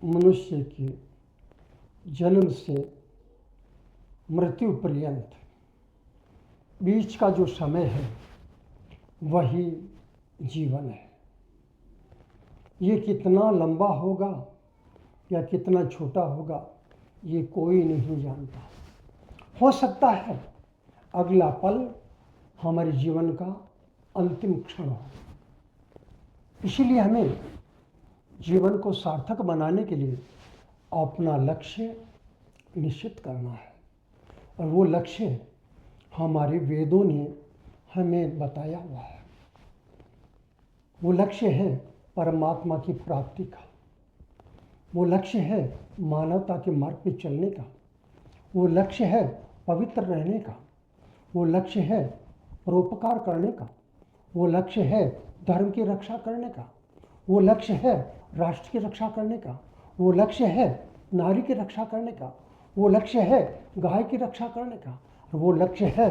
मनुष्य के जन्म से मृत्यु पर्यंत बीच का जो समय है वही जीवन है। ये कितना लंबा होगा या कितना छोटा होगा ये कोई नहीं जानता। हो सकता है अगला पल हमारे जीवन का अंतिम क्षण हो। इसीलिए हमें जीवन को सार्थक बनाने के लिए अपना लक्ष्य निश्चित करना है, और वो लक्ष्य हमारे वेदों ने हमें बताया हुआ है। वो लक्ष्य है परमात्मा की प्राप्ति का, वो लक्ष्य है मानवता के मार्ग पर चलने का, वो लक्ष्य है पवित्र रहने का, वो लक्ष्य है परोपकार करने का, वो लक्ष्य है धर्म की रक्षा करने का, वो लक्ष्य है राष्ट्र की रक्षा करने का, वो लक्ष्य है नारी की रक्षा करने का, वो लक्ष्य है गाय की रक्षा करने का, वो लक्ष्य है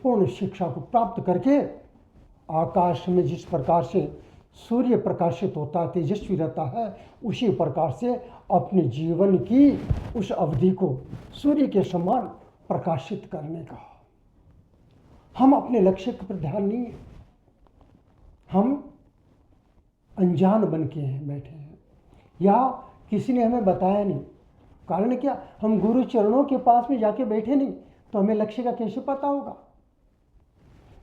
पूर्ण शिक्षा को प्राप्त करके आकाश में जिस प्रकार से सूर्य प्रकाशित होता है, तेजस्वी रहता है, उसी प्रकार से अपने जीवन की उस अवधि को सूर्य के समान प्रकाशित करने का। हम अपने लक्ष्य पर ध्यान नहीं, हम अनजान बन के हैं बैठे हैं, या किसी ने हमें बताया नहीं। कारण क्या, हम गुरु चरणों के पास में जाके बैठे नहीं तो हमें लक्ष्य का कैसे पता होगा।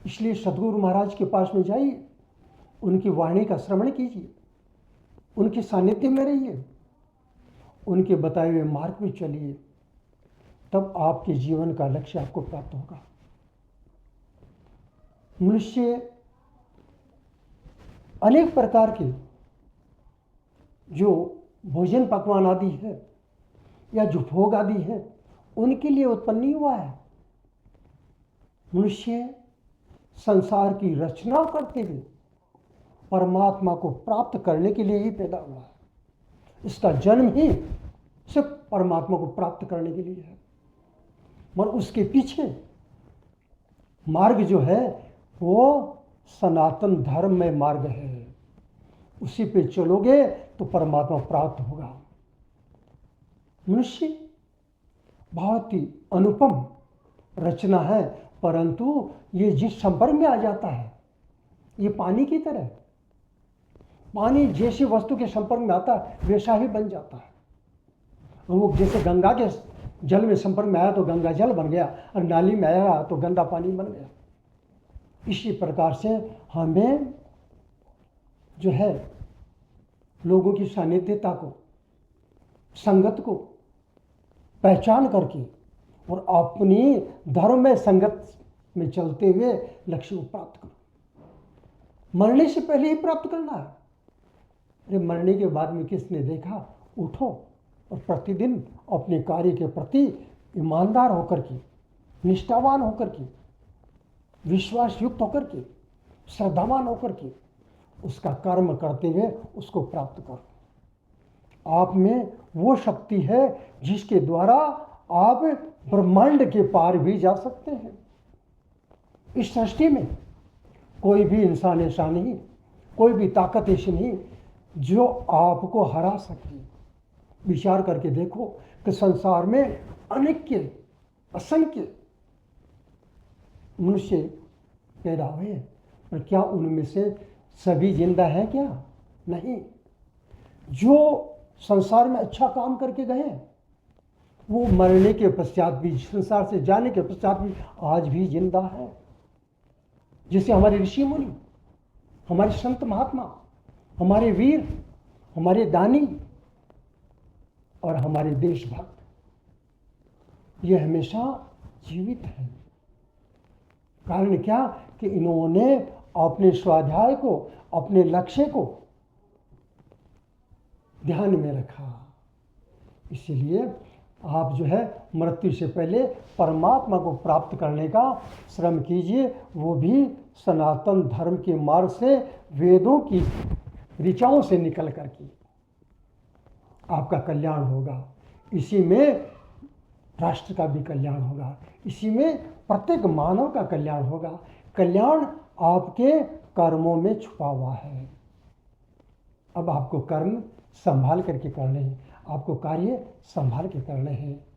इसलिए सद्गुरु महाराज के पास में जाइए, उनकी वाणी का श्रवण कीजिए, उनके सानिध्य में रहिए, उनके बताए हुए मार्ग में चलिए, तब आपके जीवन का लक्ष्य आपको प्राप्त होगा। मनुष्य अनेक प्रकार के जो भोजन पकवान आदि है या जो भोग आदि है उनके लिए उत्पन्न नहीं हुआ है। मनुष्य संसार की रचना करते हुए परमात्मा को प्राप्त करने के लिए ही पैदा हुआ है। इसका जन्म ही सिर्फ परमात्मा को प्राप्त करने के लिए है, मगर उसके पीछे मार्ग जो है वो सनातन धर्म में मार्ग है। उसी पे चलोगे तो परमात्मा प्राप्त होगा। मनुष्य बहुत ही अनुपम रचना है, परंतु ये जिस संपर्क में आ जाता है, ये पानी की तरह, पानी जैसी वस्तु के संपर्क में आता है वैसा ही बन जाता है। वो जैसे गंगा के जल में संपर्क में आया तो गंगा जल बन गया, और नाली में आया तो गंदा पानी बन गया। इसी प्रकार से हमें जो है लोगों की सानिध्यता को, संगत को पहचान करके और अपनी धर्म में संगत में चलते हुए लक्ष्य को प्राप्त करो। मरने से पहले ही प्राप्त करना है। अरे मरने के बाद में किसने देखा? उठो और प्रतिदिन अपने कार्य के प्रति ईमानदार होकर के, निष्ठावान होकर के, विश्वास युक्त होकर के, श्रद्धावान होकर के उसका कर्म करते हुए उसको प्राप्त करो। आप में वो शक्ति है जिसके द्वारा आप ब्रह्मांड के पार भी जा सकते हैं। इस सृष्टि में कोई भी इंसान ऐसा नहीं, कोई भी ताकत ऐसी नहीं जो आपको हरा सके। विचार करके देखो कि संसार में अनेक असंख्य मनुष्य पैदा हुए, पर क्या उनमें से सभी जिंदा हैं? क्या नहीं। जो संसार में अच्छा काम करके गए वो मरने के पश्चात भी, संसार से जाने के पश्चात भी आज भी जिंदा है। जैसे हमारे ऋषि मुनि, हमारे संत महात्मा, हमारे वीर, हमारे दानी और हमारे देशभक्त, ये हमेशा जीवित हैं। कारण क्या कि इन्होंने अपने स्वाध्याय को, अपने लक्ष्य को ध्यान में रखा। इसीलिए आप जो है मृत्यु से पहले परमात्मा को प्राप्त करने का श्रम कीजिए, वो भी सनातन धर्म के मार्ग से, वेदों की ऋचाओं से निकल करके आपका कल्याण होगा। इसी में राष्ट्र का भी कल्याण होगा, इसी में प्रत्येक मानव का कल्याण होगा। कल्याण आपके कर्मों में छुपा हुआ है। अब आपको कर्म संभाल करके करने हैं। आपको कार्य संभाल के करने हैं।